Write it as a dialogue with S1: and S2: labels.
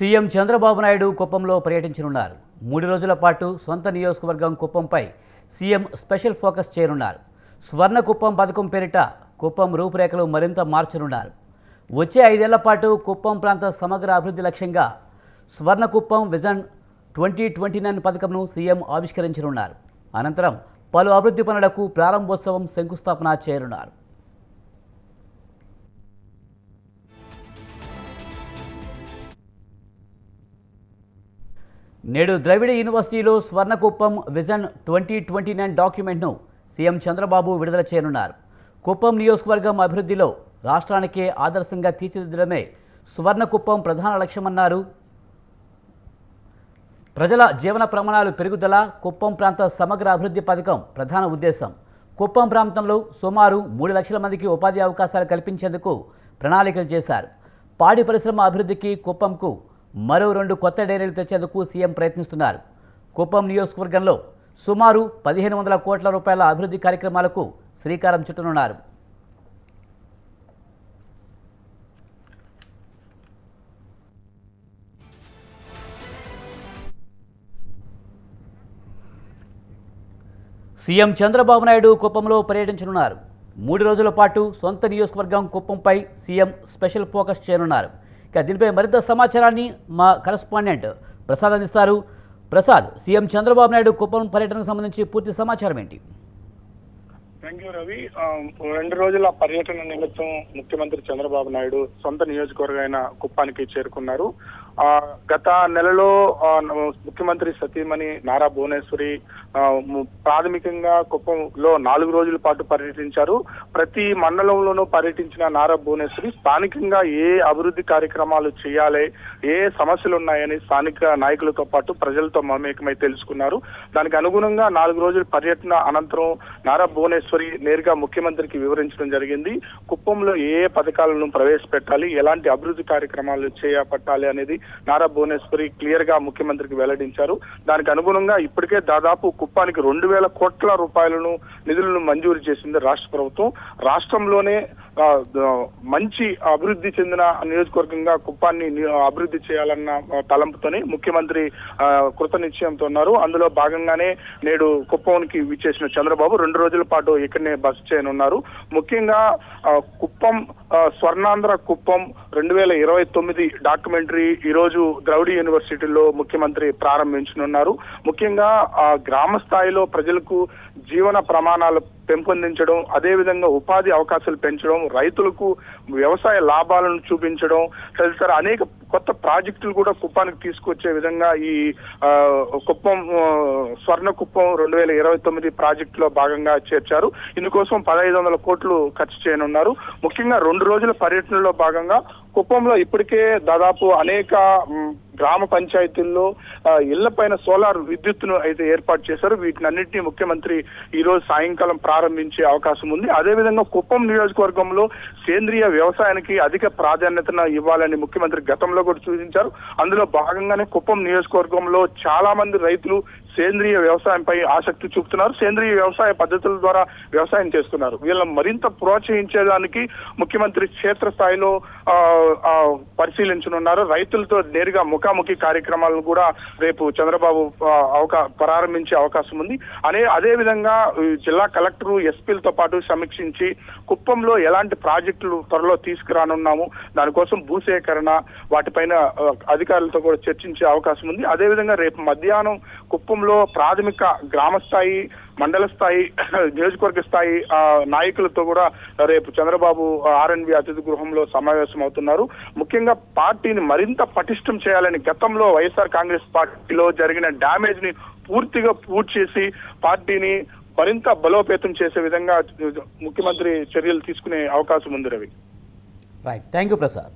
S1: CM Chandrababu Naidu కుప్పంలో పర్యటించనున్నారు. 3 రోజుల పాటు సొంత నియోజకవర్గం కుప్పంపై సీఎం స్పెషల్ ఫోకస్ చేయనున్నారు. స్వర్ణ కుప్పం పథకం పేరిట కుప్పం రూపురేఖలు మరింత మార్చనున్నారు. వచ్చే 5 ఏళ్ల పాటు కుప్పం ప్రాంత సమగ్ర అభివృద్ధి లక్ష్యంగా స్వర్ణ కుప్పం విజన్ 2029 పథకంను సీఎం ఆవిష్కరించనున్నారు. అనంతరం పలు అభివృద్ధి పనులకు ప్రారంభోత్సవం శంకుస్థాపన చేయనున్నారు. నేడు ద్రవిడ యూనివర్సిటీలో స్వర్ణకుప్పం విజన్ 2029 డాక్యుమెంట్ను సీఎం చంద్రబాబు విడుదల చేయనున్నారు. కుప్పం నియోజకవర్గం అభివృద్ధిలో రాష్ట్రానికే ఆదర్శంగా తీర్చిదిద్దడమే స్వర్ణకుప్పం ప్రధాన లక్ష్యమన్నారు. ప్రజల జీవన ప్రమాణాలు పెరుగుదల కుప్పం ప్రాంత సమగ్ర అభివృద్ధి పథకం ప్రధాన ఉద్దేశం. కుప్పం ప్రాంతంలో సుమారు 3 లక్షల మందికి ఉపాధి అవకాశాలు కల్పించేందుకు ప్రణాళికలు చేశారు. పాడి పరిశ్రమ అభివృద్ధికి కుప్పంకు మరో 2 కొత్త డైరీలు తెచ్చేందుకు సీఎం ప్రయత్నిస్తున్నారు. కుప్పం నియోజకవర్గంలో సుమారు 1500 కోట్ల రూపాయల అభివృద్ధి కార్యక్రమాలకు శ్రీకారం చుట్టనున్నారు. సీఎం చంద్రబాబు నాయుడు కుప్పంలో పర్యటించనున్నారు. 3 రోజుల పాటు సొంత నియోజకవర్గం కుప్పంపై సీఎం స్పెషల్ ఫోకస్ చేయనున్నారు. ఇక దీనిపై మరింత సమాచారాన్ని మా కరెస్పాండెంట్ ప్రసాద్ అందిస్తారు. ప్రసాద్, సీఎం చంద్రబాబు నాయుడు కుప్పం పర్యటనకు సంబంధించి పూర్తి సమాచారం ఏంటి?
S2: Thank you Ravi. 2 రోజుల పర్యటన నిమిత్తం ముఖ్యమంత్రి చంద్రబాబు నాయుడు సొంత నియోజకవర్గమైన కుప్పానికి చేరుకున్నారు. గత నెలలో ముఖ్యమంత్రి సతీమణి నారా భువనేశ్వరి ప్రాథమికంగా కుప్పంలో 4 రోజుల పాటు పర్యటించారు. ప్రతి మండలంలోనూ పర్యటించిన నారా భువనేశ్వరి స్థానికంగా ఏ అభివృద్ధి కార్యక్రమాలు చేయాలి, ఏ సమస్యలు ఉన్నాయని స్థానిక నాయకులతో పాటు ప్రజలతో మమేకమై తెలుసుకున్నారు. దానికి అనుగుణంగా 4 రోజుల పర్యటన అనంతరం నారా భువనేశ్వరి నేరుగా ముఖ్యమంత్రికి వివరించడం జరిగింది. కుప్పంలో ఏ పథకాలను ప్రవేశపెట్టాలి, ఎలాంటి అభివృద్ధి కార్యక్రమాలు చేపట్టాలి అనేది నారా భువనేశ్వరి క్లియర్ గా ముఖ్యమంత్రికి వెల్లడించారు. దానికి అనుగుణంగా ఇప్పటికే దాదాపు కుప్పానికి 2000 కోట్ల రూపాయలను నిధులను మంజూరు చేసింది రాష్ట్ర ప్రభుత్వం. రాష్ట్రంలోనే మంచి అభివృద్ధి చెందిన నియోజకవర్గంగా కుప్పాన్ని అభివృద్ధి చేయాలన్న తలంపుతోనే ముఖ్యమంత్రి కృత నిశ్చయంతో ఉన్నారు. అందులో భాగంగానే నేడు కుప్పానికి విచ్చేసిన చంద్రబాబు 2 రోజుల పాటు ఇక్కడనే బస చేయనున్నారు. ముఖ్యంగా కుప్పం స్వర్ణాంధ్ర కుప్పం 2029 డాక్యుమెంటరీ ఈ రోజు ద్రవిడ యూనివర్సిటీలో ముఖ్యమంత్రి ప్రారంభించనున్నారు. ముఖ్యంగా గ్రామ స్థాయిలో ప్రజలకు జీవన ప్రమాణాలు పెంపొందించడం, అదేవిధంగా ఉపాధి అవకాశాలు పెంచడం, రైతులకు వ్యవసాయ లాభాలను చూపించడం తదితర అనేక కొత్త ప్రాజెక్టులు కూడా కుప్పానికి తీసుకొచ్చే విధంగా ఈ కుప్పం స్వర్ణ కుప్పం 2029 ప్రాజెక్టులో భాగంగా చేర్చారు. ఇందుకోసం 1500 కోట్లు ఖర్చు చేయనున్నారు. ముఖ్యంగా 2 రోజుల పర్యటనలో భాగంగా కుప్పంలో ఇప్పటికే దాదాపు అనేక గ్రామ పంచాయతీల్లో ఇళ్లపైన సోలార్ విద్యుత్తును అయితే ఏర్పాటు చేశారు. వీటినన్నింటినీ ముఖ్యమంత్రి ఈ రోజు సాయంకాలం ప్రారంభించే అవకాశం ఉంది. అదేవిధంగా కుప్పం నియోజకవర్గంలో సేంద్రియ వ్యవసాయానికి అధిక ప్రాధాన్యతను ఇవ్వాలని ముఖ్యమంత్రి గతంలో కూడా సూచించారు. అందులో భాగంగానే కుప్పం నియోజకవర్గంలో చాలా మంది రైతులు సేంద్రియ వ్యవసాయంపై ఆసక్తి చూపుతున్నారు. సేంద్రియ వ్యవసాయ పద్ధతుల ద్వారా వ్యవసాయం చేస్తున్నారు. వీళ్ళని మరింత ప్రోత్సహించేదానికి ముఖ్యమంత్రి క్షేత్రస్థాయిలో పరిశీలించనున్నారు. రైతులతో నేరుగా ముఖాముఖి కార్యక్రమాలను కూడా రేపు చంద్రబాబు ప్రారంభించే అవకాశం ఉంది. అదే విధంగా జిల్లా కలెక్టర్ ఎస్పీలతో పాటు సమీక్షించి కుప్పంలో ఎలాంటి ప్రాజెక్టులు త్వరలో తీసుకురానున్నాము, దానికోసం భూసేకరణ వాటిపైన అధికారులతో కూడా చర్చించే అవకాశం ఉంది. అదేవిధంగా రేపు మధ్యాహ్నం కుప్పంలో ప్రాథమిక గ్రామ స్థాయి, మండల స్థాయి, నియోజకవర్గ స్థాయి నాయకులతో కూడా రేపు చంద్రబాబు ఆర్ఎన్బి అతిథి గృహంలో సమావేశం అవుతున్నారు. ముఖ్యంగా పార్టీని మరింత పటిష్టం చేయాలని గతంలో వైఎస్ఆర్ కాంగ్రెస్ పార్టీలో జరిగిన డ్యామేజ్ ని పూర్తిగా పూర్తి చేసి పార్టీని మరింత బలోపేతం చేసే విధంగా ముఖ్యమంత్రి చర్యలు తీసుకునే అవకాశం ఉంది Ravi.
S1: Right, thank you Prasad.